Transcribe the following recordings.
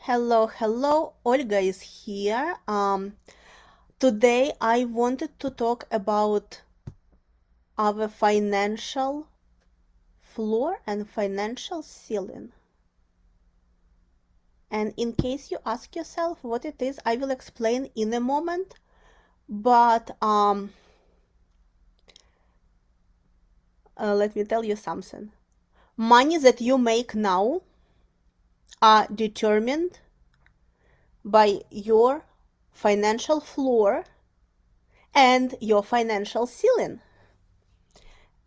Hello, Olga is here. Today I wanted to talk about our financial floor and financial ceiling. And in case you ask yourself what it is, I will explain in a moment. But let me tell you something. Money that you make now are determined by your financial floor and your financial ceiling.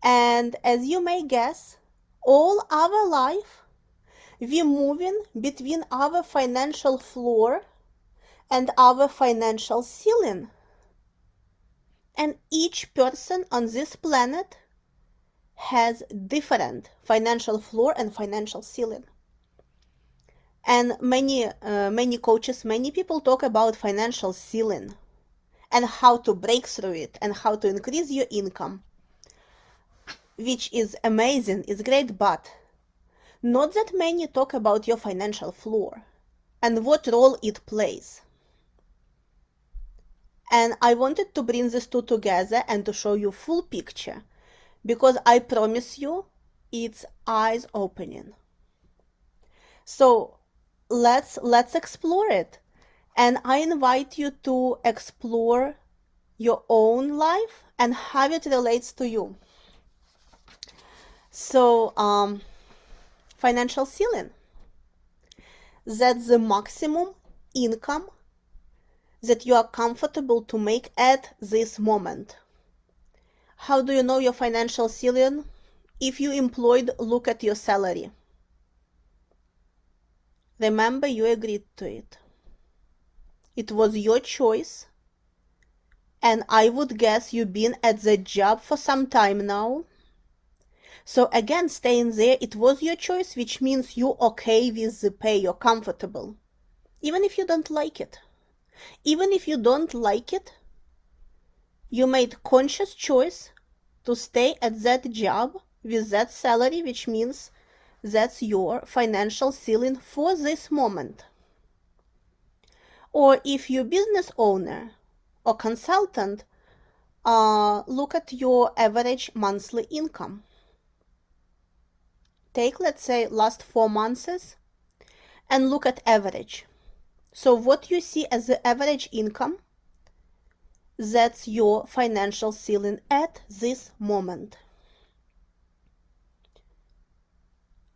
And as you may guess, all our life we're moving between our financial floor and our financial ceiling. And each person on this planet has different financial floor and financial ceiling. And many coaches, many people talk about financial ceiling and how to break through it and how to increase your income, which is amazing, is great, but not that many talk about your financial floor and what role it plays. And I wanted to bring these two together and to show you full picture, because I promise you it's eyes opening. So let's explore it. And I invite you to explore your own life and how it relates to you. So financial ceiling, that's the maximum income that you are comfortable to make at this moment. How do you know your financial ceiling? If you employed, look at your salary. Remember, you agreed to it. It was your choice, and I would guess you've been at the job for some time now. So again, staying there, it was your choice, which means you're okay with the pay, you're comfortable. Even if you don't like it. Even if you don't like it, you made conscious choice to stay at that job with that salary, which means that's your financial ceiling for this moment. Or if you're business owner or consultant, look at your average monthly income. Take, let's say, last 4 months and look at average. So what you see as the average income, that's your financial ceiling at this moment.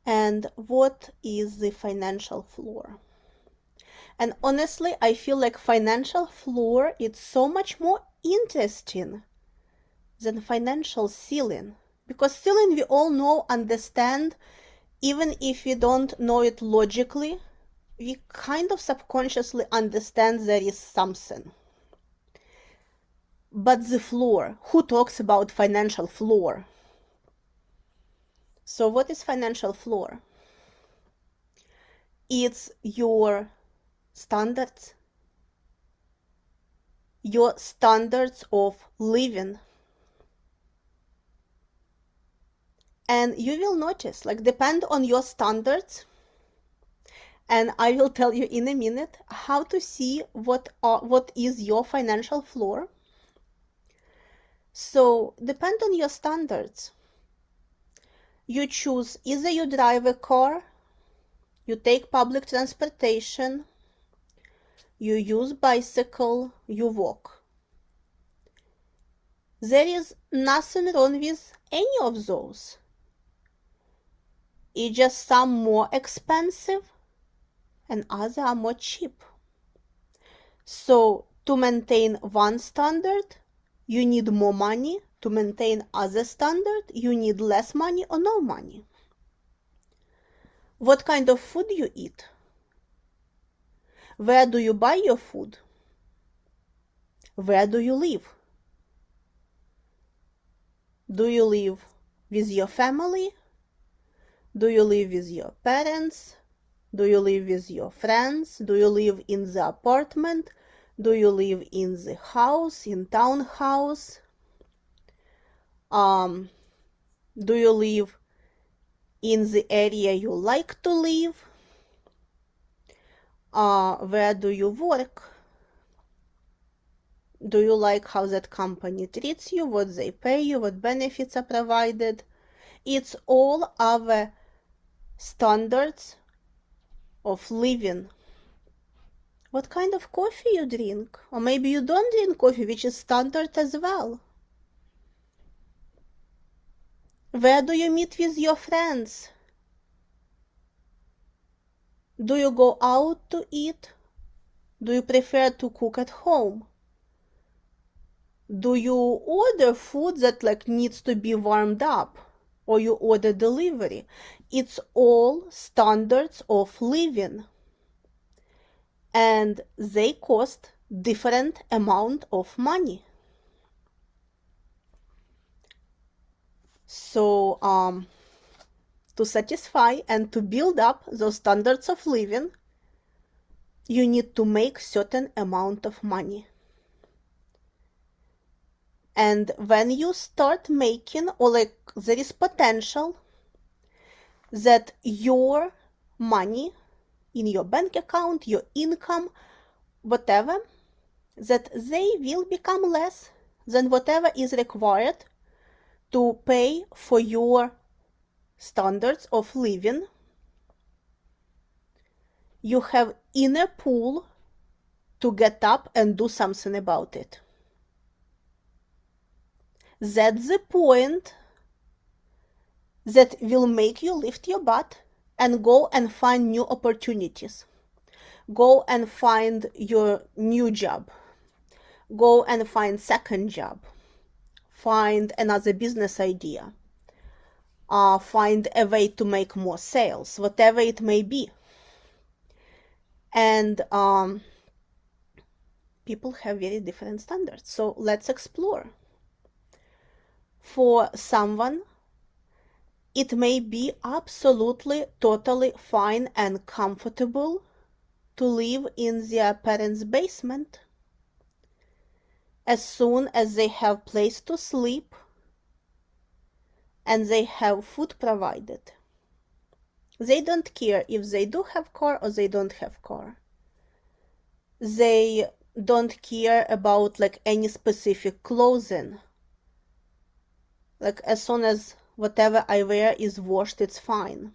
And what is the financial floor? And honestly, I feel like financial floor is so much more interesting than financial ceiling. Because ceiling we all know, understand, even if we don't know it logically, we kind of subconsciously understand there is something. But the floor, who talks about financial floor? So what is financial floor? It's your standards of living. And you will notice, like, depend on your standards, and I will tell you in a minute how to see what is your financial floor. So depend on your standards. You choose, either you drive a car, you take public transportation, you use bicycle, you walk. There is nothing wrong with any of those. It's just some more expensive and others are more cheap. So to maintain one standard, you need more money. To maintain other standard, you need less money or no money. What kind of food you eat? Where do you buy your food? Where do you live? Do you live with your family? Do you live with your parents? Do you live with your friends? Do you live in the apartment? Do you live in the house, in townhouse? Do you live in the area you like to live? Where do you work? Do you like how that company treats you, what they pay you, what benefits are provided? It's all our standards of living. What kind of coffee you drink? Or maybe you don't drink coffee, which is standard as well. Where do you meet with your friends? Do you go out to eat? Do you prefer to cook at home? Do you order food that needs to be warmed up? Or you order delivery? It's all standards of living. And they cost different amount of money. So, to satisfy and to build up those standards of living, you need to make certain amount of money. And when you start making, or there is potential that your money in your bank account, your income, whatever, that they will become less than whatever is required to pay for your standards of living. You have inner pull to get up and do something about it. That's the point that will make you lift your butt and go and find new opportunities. Go and find your new job. Go and find second job. Find another business idea. Find a way to make more sales, whatever it may be. And people have very different standards. So let's explore. For someone, it may be absolutely, totally fine and comfortable to live in their parents' basement as soon as they have place to sleep and they have food provided. They don't care if they do have car or they don't have car. They don't care about any specific clothing. As soon as whatever I wear is washed, it's fine.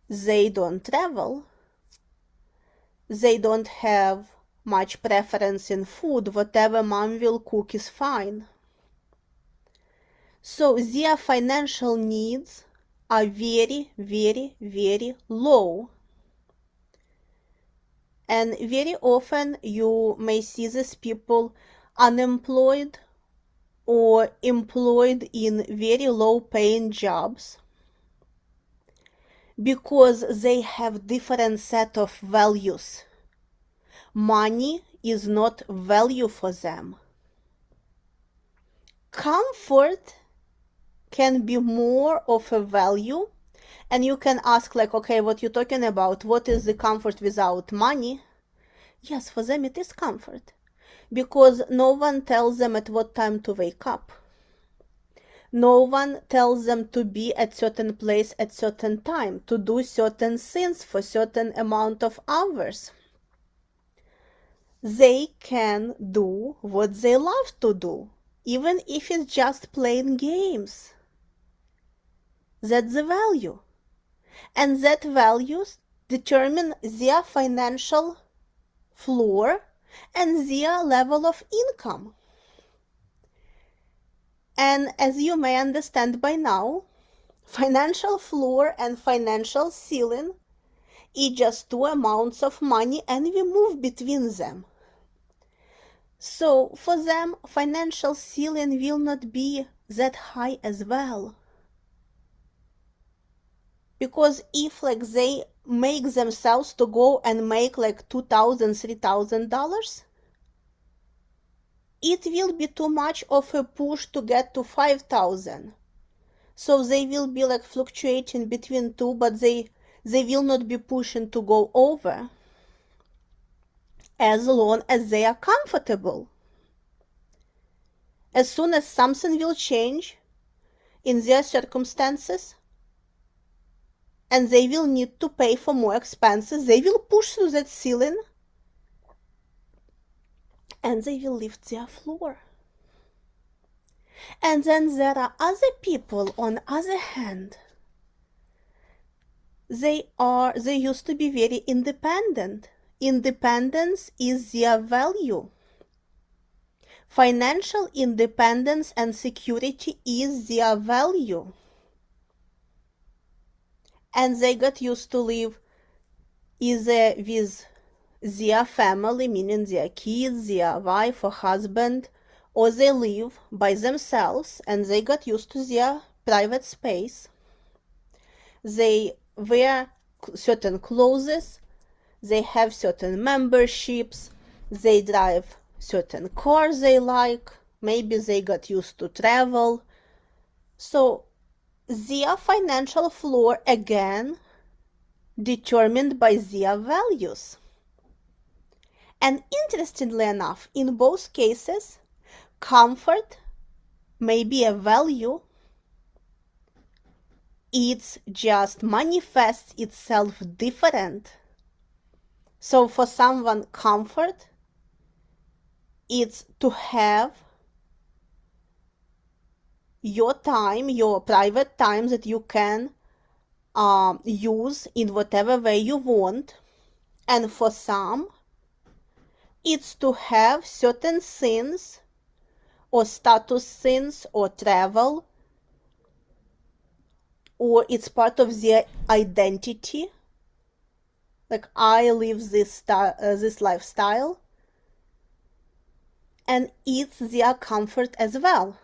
They don't travel. They don't have much preference in food. Whatever mom will cook is fine. So their financial needs are very, very, very low. And very often you may see these people unemployed or employed in very low-paying jobs because they have different set of values. Money is not value for them. Comfort can be more of a value, and you can ask okay, what you're talking about? What is the comfort without money? Yes, for them it is comfort. Because no one tells them at what time to wake up. No one tells them to be at certain place at certain time, to do certain things for certain amount of hours. They can do what they love to do, even if it's just playing games. That's the value. And that values determine their financial floor and their level of income. And as you may understand by now, financial floor and financial ceiling is just two amounts of money and we move between them. So for them, financial ceiling will not be that high as well. Because if they make themselves to go and make $2,000, $3,000, it will be too much of a push to get to 5,000. So they will be fluctuating between two, but they will not be pushing to go over as long as they are comfortable. As soon as something will change in their circumstances, and they will need to pay for more expenses. They will push through that ceiling and they will lift their floor. And then there are other people, on the other hand, they used to be very independent. Independence is their value. Financial independence and security is their value. And they got used to live either with their family, meaning their kids, their wife or husband, or they live by themselves and they got used to their private space. They wear certain clothes, they have certain memberships, they drive certain cars they like, maybe they got used to travel. So their financial floor, again, determined by their values. And interestingly enough, in both cases, comfort may be a value. It just manifests itself different. So for someone, comfort, it's to have your time, your private time that you can use in whatever way you want. And for some, it's to have certain things or status things or travel, or it's part of their identity. Like, I live this lifestyle, and it's their comfort as well.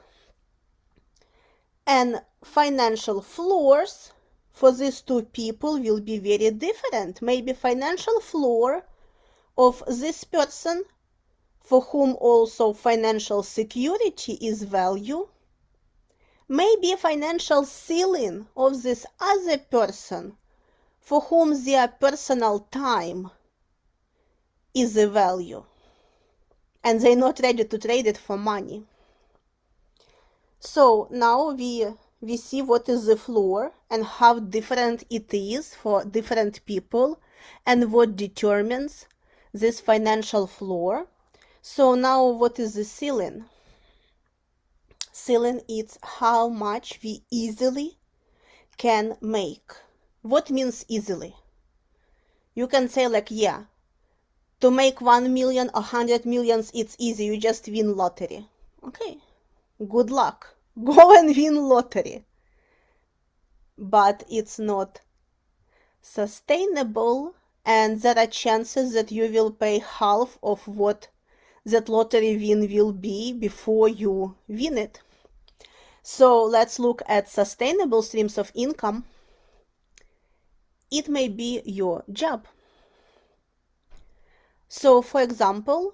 And financial floors for these two people will be very different. Maybe financial floor of this person, for whom also financial security is value, maybe financial ceiling of this other person, for whom their personal time is a value, and they're not ready to trade it for money. So now we see what is the floor and how different it is for different people and what determines this financial floor. So now what is the ceiling? Ceiling is how much we easily can make. What means easily? You can say like, yeah, to make 1 million or 100 millions, it's easy. You just win lottery. Okay, good luck. Go and win lottery. But it's not sustainable, and there are chances that you will pay half of what that lottery win will be before you win it. So let's look at sustainable streams of income. It may be your job. So for example,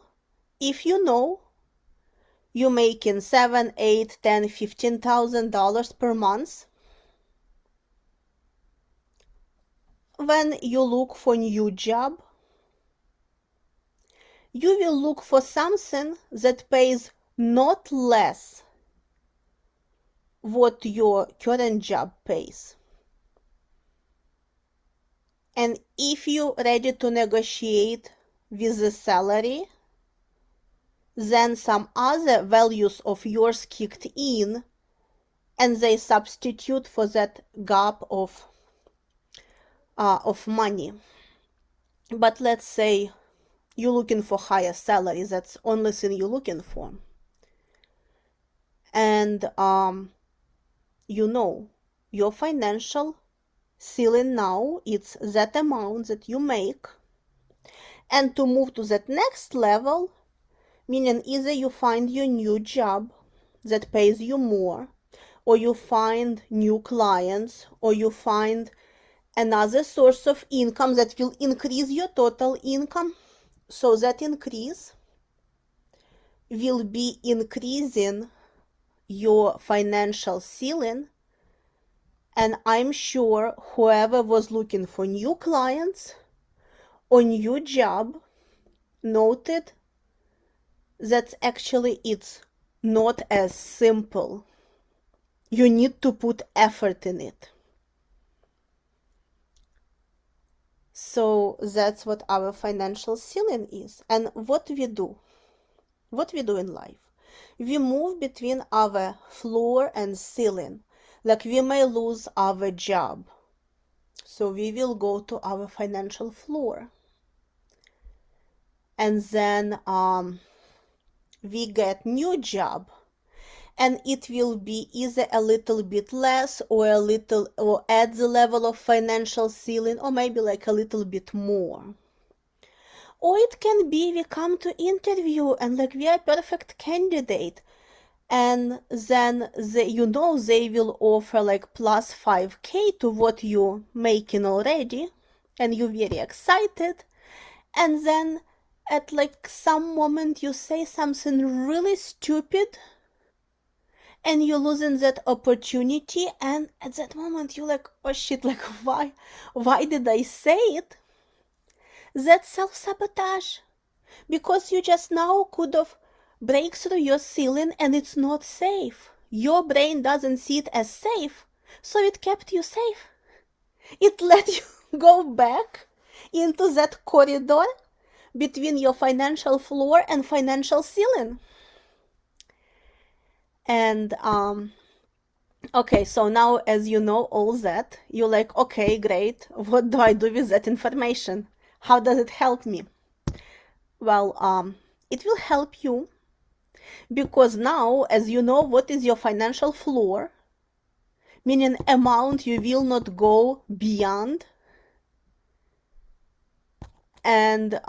if you know you're making $7,000, $8,000, $10,000, $15,000 per month, when you look for a new job, you will look for something that pays not less what your current job pays. And if you're ready to negotiate with the salary, then some other values of yours kicked in and they substitute for that gap of money. But let's say you're looking for higher salary, that's the only thing you're looking for. And you know your financial ceiling now, it's that amount that you make. And to move to that next level, meaning either you find your new job that pays you more, or you find new clients, or you find another source of income that will increase your total income. So that increase will be increasing your financial ceiling. And I'm sure whoever was looking for new clients or new job noted that actually it's not as simple. You need to put effort in it. So that's what our financial ceiling is. And what we do in life, we move between our floor and ceiling. Like we may lose our job, so we will go to our financial floor, and then we get new job, and it will be either a little bit less or at the level of financial ceiling, or maybe like a little bit more. Or it can be we come to interview and like we are perfect candidate, and then they will offer like plus 5K to what you're making already, and you're very excited, and then at like some moment you say something really stupid and you're losing that opportunity, and at that moment you're like, oh shit, like why did I say it? That's self-sabotage, because you just now could have break through your ceiling and it's not safe. Your brain doesn't see it as safe, so it kept you safe. It let you go back into that corridor between your financial floor and financial ceiling. And okay, so now as you know all that, you're like, okay, great, what do I do with that information? How does it help me? Well, it will help you, because now as you know what is your financial floor, meaning amount you will not go beyond, and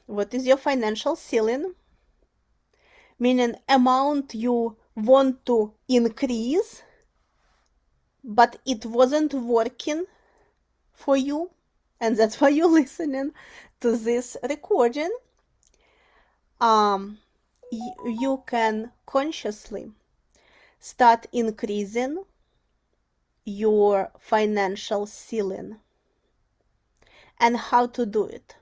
what is your financial ceiling, meaning amount you want to increase but it wasn't working for you, and that's why you're listening to this recording. You can consciously start increasing your financial ceiling. And how to do it?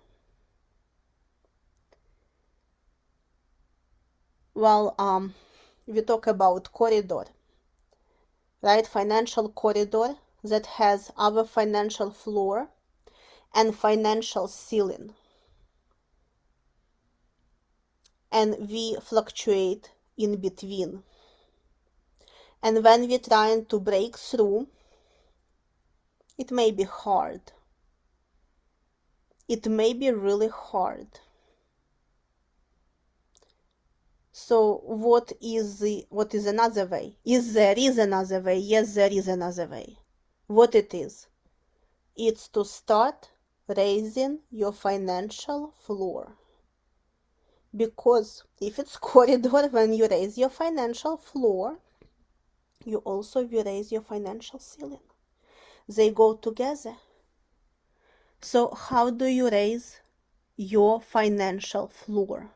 Well, we talk about corridor, right? Financial corridor that has our financial floor and financial ceiling. And we fluctuate in between. And when we're trying to break through, it may be hard. It may be really hard. So what is another way? Is another way? Yes, there is another way. What it is? It's to start raising your financial floor. Because if it's corridor, when you raise your financial floor, you also will raise your financial ceiling. They go together. So how do you raise your financial floor?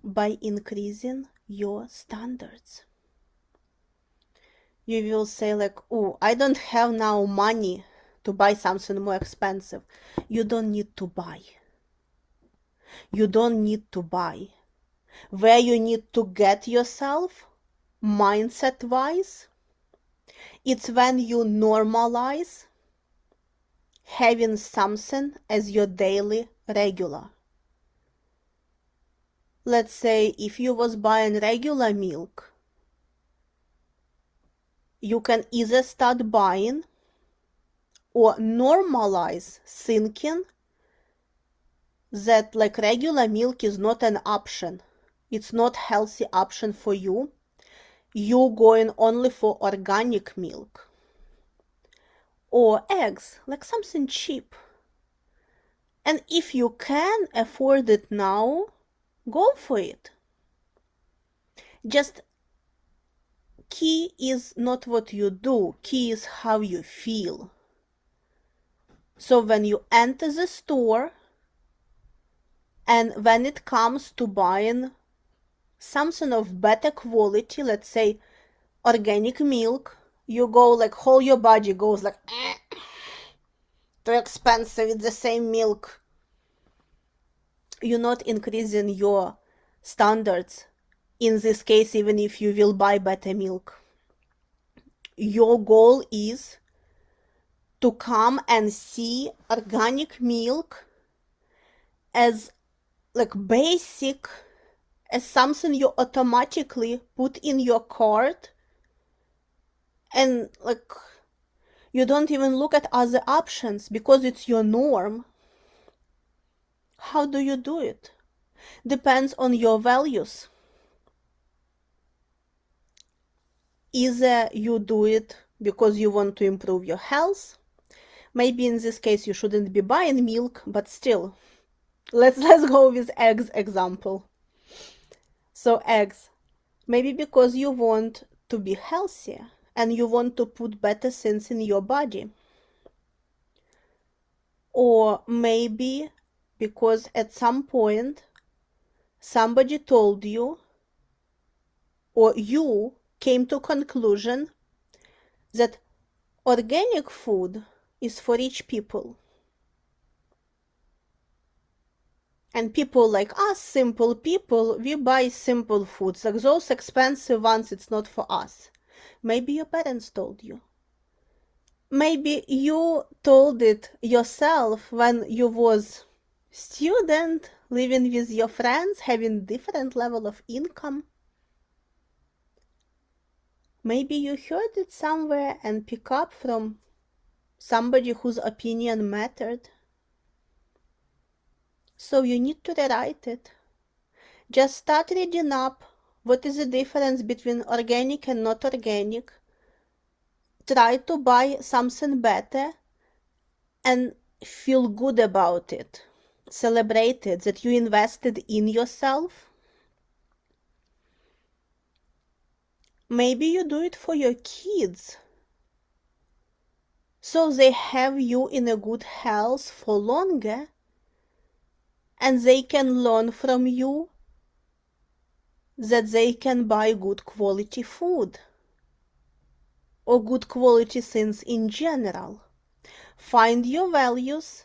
By increasing your standards. You will say like, oh, I don't have now money to buy something more expensive. You don't need to buy. You don't need to buy. Where you need to get yourself, mindset-wise, it's when you normalize having something as your daily regular. Let's say if you was buying regular milk, you can either start buying or normalize thinking that like regular milk is not an option. It's not healthy option for you. You're going only for organic milk. Or eggs, like something cheap. And if you can afford it now, go for it. Just key is not what you do, key is how you feel. So when you enter the store, and when it comes to buying something of better quality, let's say organic milk, you go like, whole your body goes like, too expensive, it's the same milk. You're not increasing your standards. In this case, even if you will buy better milk. Your goal is to come and see organic milk as like basic, as something you automatically put in your cart, and like you don't even look at other options because it's your norm. How do you do it? Depends on your values. Either you do it because you want to improve your health. Maybe in this case you shouldn't be buying milk, but still, let's go with eggs example. So eggs, maybe because you want to be healthier and you want to put better things in your body. Or maybe because at some point somebody told you, or you came to conclusion that organic food is for rich people. And people like us, simple people, we buy simple foods. Like those expensive ones, it's not for us. Maybe your parents told you. Maybe you told it yourself when you was student, living with your friends, having different level of income. Maybe you heard it somewhere and pick up from somebody whose opinion mattered. So you need to rewrite it. Just start reading up what is the difference between organic and not organic. Try to buy something better and feel good about it. Celebrate it, that you invested in yourself. Maybe you do it for your kids, so they have you in a good health for longer, and they can learn from you that they can buy good quality food or good quality things in general. Find your values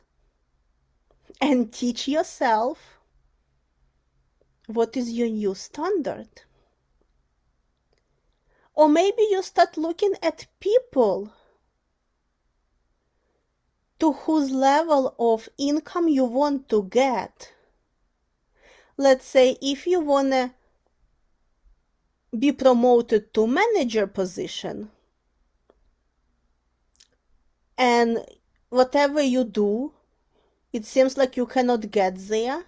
and teach yourself what is your new standard. Or maybe you start looking at people to whose level of income you want to get. Let's say if you want to be promoted to manager position, and whatever you do, it seems like you cannot get there.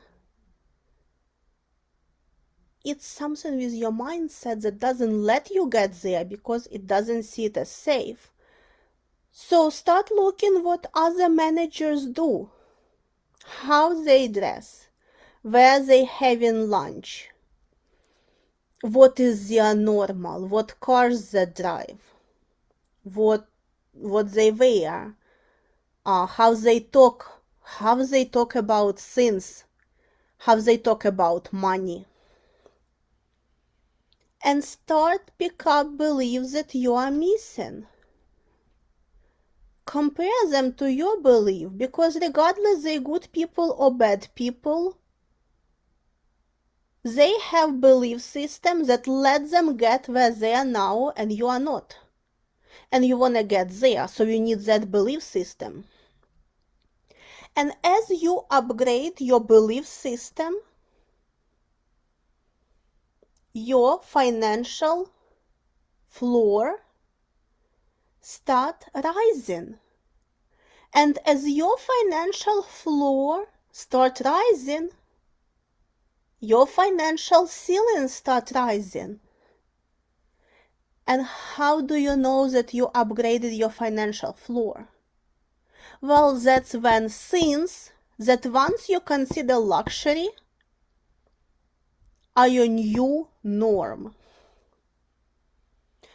It's something with your mindset that doesn't let you get there because it doesn't see it as safe. So start looking what other managers do, how they dress, where they having lunch, what is their normal, what cars they drive, what they wear, how they talk about things, how they talk about money. And start pick up beliefs that you are missing. Compare them to your belief, because regardless they're good people or bad people, they have belief systems that let them get where they are now and you are not. And you want to get there, so you need that belief system. And as you upgrade your belief system, your financial floor start rising. And as your financial floor start rising, your financial ceiling start rising. And how do you know that you upgraded your financial floor? Well, that's when things that once you consider luxury are your new norm.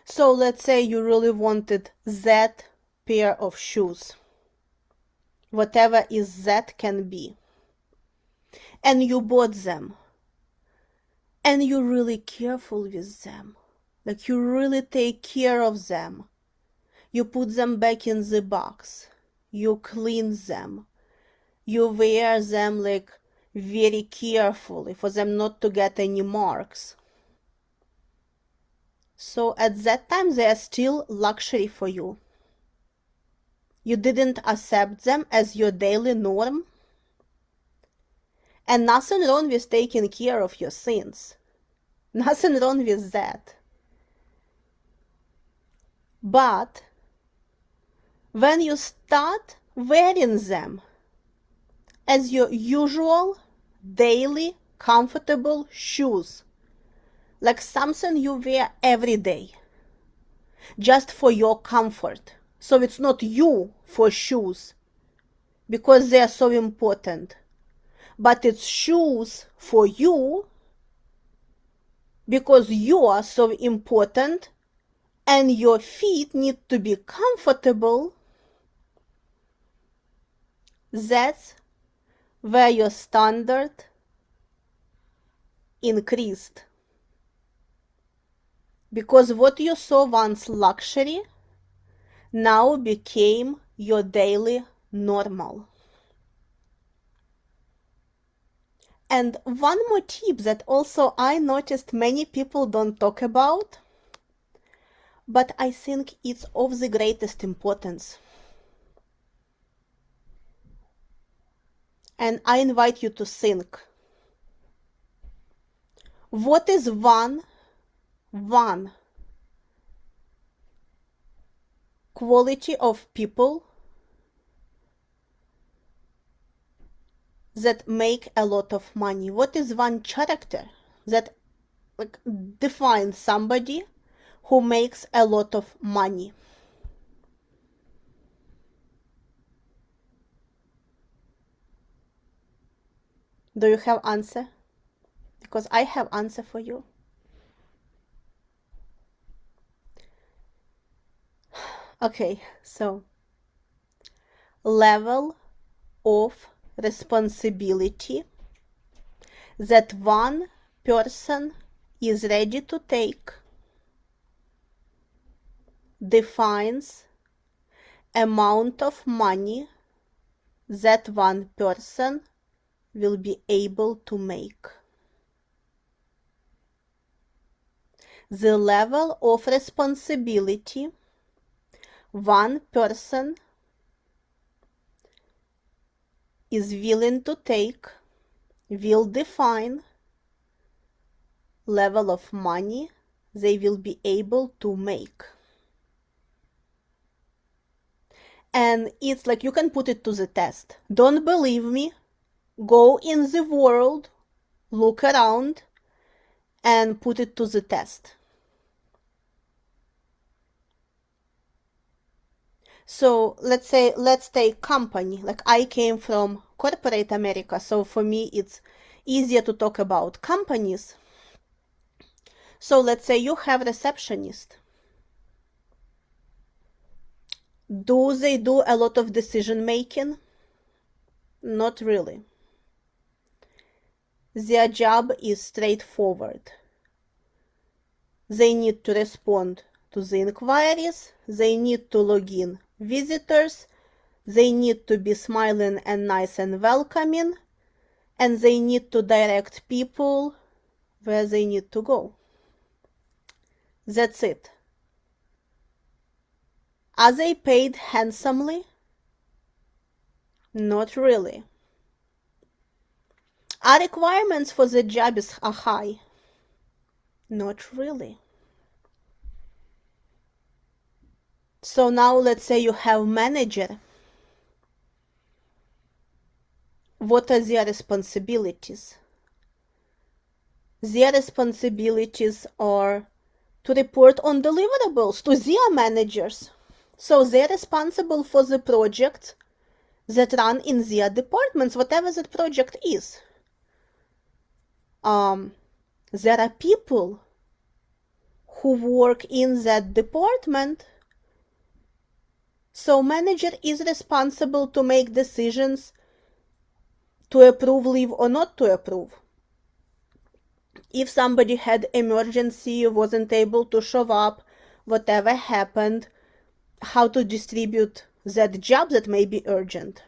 So let's say you really wanted that pair of shoes, whatever is that can be, and you bought them, and you're really careful with them, like you really take care of them. You put them back in the box, you clean them, you wear them like very carefully for them not to get any marks. So at that time they are still luxury for you. You didn't accept them as your daily norm. And nothing wrong with taking care of your sins. Nothing wrong with that. But when you start wearing them as your usual, daily, comfortable shoes, like something you wear every day, just for your comfort. So it's not you for shoes, because they are so important, but it's shoes for you because you are so important and your feet need to be comfortable. That's where your standard increased. Because what you saw once luxury now became your daily normal. And one more tip that also I noticed many people don't talk about, but I think it's of the greatest importance. And I invite you to think. What is one quality of people that make a lot of money? What is one character that defines somebody who makes a lot of money? Do you have answer? Because I have answer for you. Okay, so level of responsibility that one person is ready to take defines amount of money that one person will be able to make. The level of responsibility one person is willing to take will define level of money they will be able to make. And it's like you can put it to the test. Don't believe me? Go in the world, look around, and put it to the test. So let's take company. Like I came from corporate America, so for me it's easier to talk about companies. So let's say you have receptionist. Do they do a lot of decision making? Not really. Their job is straightforward. They need to respond to the inquiries, they need to log in visitors, they need to be smiling and nice and welcoming, and they need to direct people where they need to go. That's it. Are they paid handsomely? Not really. Are requirements for the job are high? Not really. So now let's say you have manager. What are their responsibilities? Their responsibilities are to report on deliverables to their managers. So they're responsible for the projects that run in their departments, whatever that project is. There are people who work in that department. So manager is responsible to make decisions to approve leave or not to approve. If somebody had emergency, wasn't able to show up, whatever happened, how to distribute that job that may be urgent.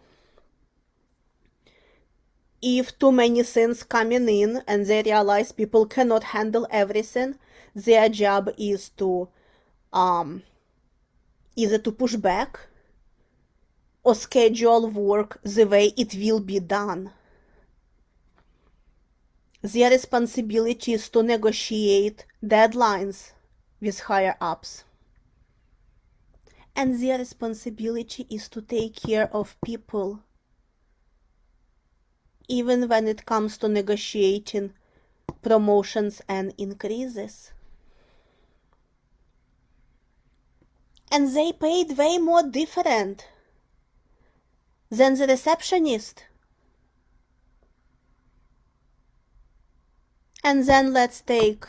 If too many things coming in and they realize people cannot handle everything, their job is to either to push back, or schedule work the way it will be done. Their responsibility is to negotiate deadlines with higher ups. And their responsibility is to take care of people, even when it comes to negotiating promotions and increases. And they paid way more different than the receptionist. And then let's take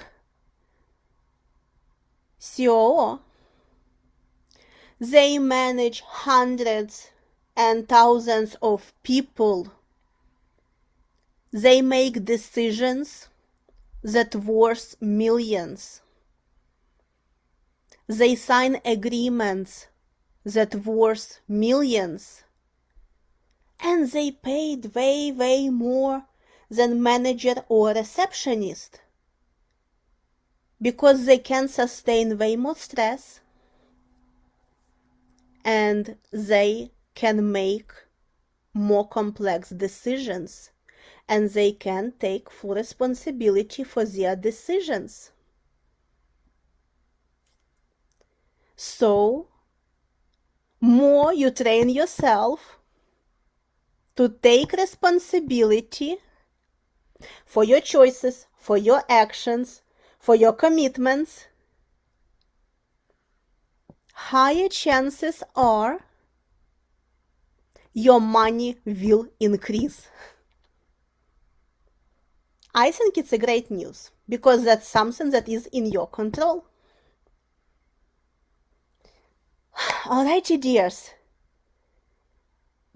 COO. They manage hundreds and thousands of people. They make decisions that worth millions. They sign agreements that worth millions. And they paid way, way more than manager or receptionist, because they can sustain way more stress and they can make more complex decisions and they can take full responsibility for their decisions. So, more you train yourself to take responsibility for your choices, for your actions, for your commitments, higher chances are your money will increase. I think it's a great news because that's something that is in your control. Alrighty, dears.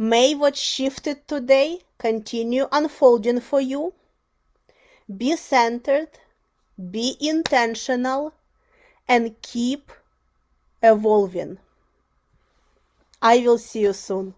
May what shifted today continue unfolding for you. Be centered, be intentional, and keep evolving. I will see you soon.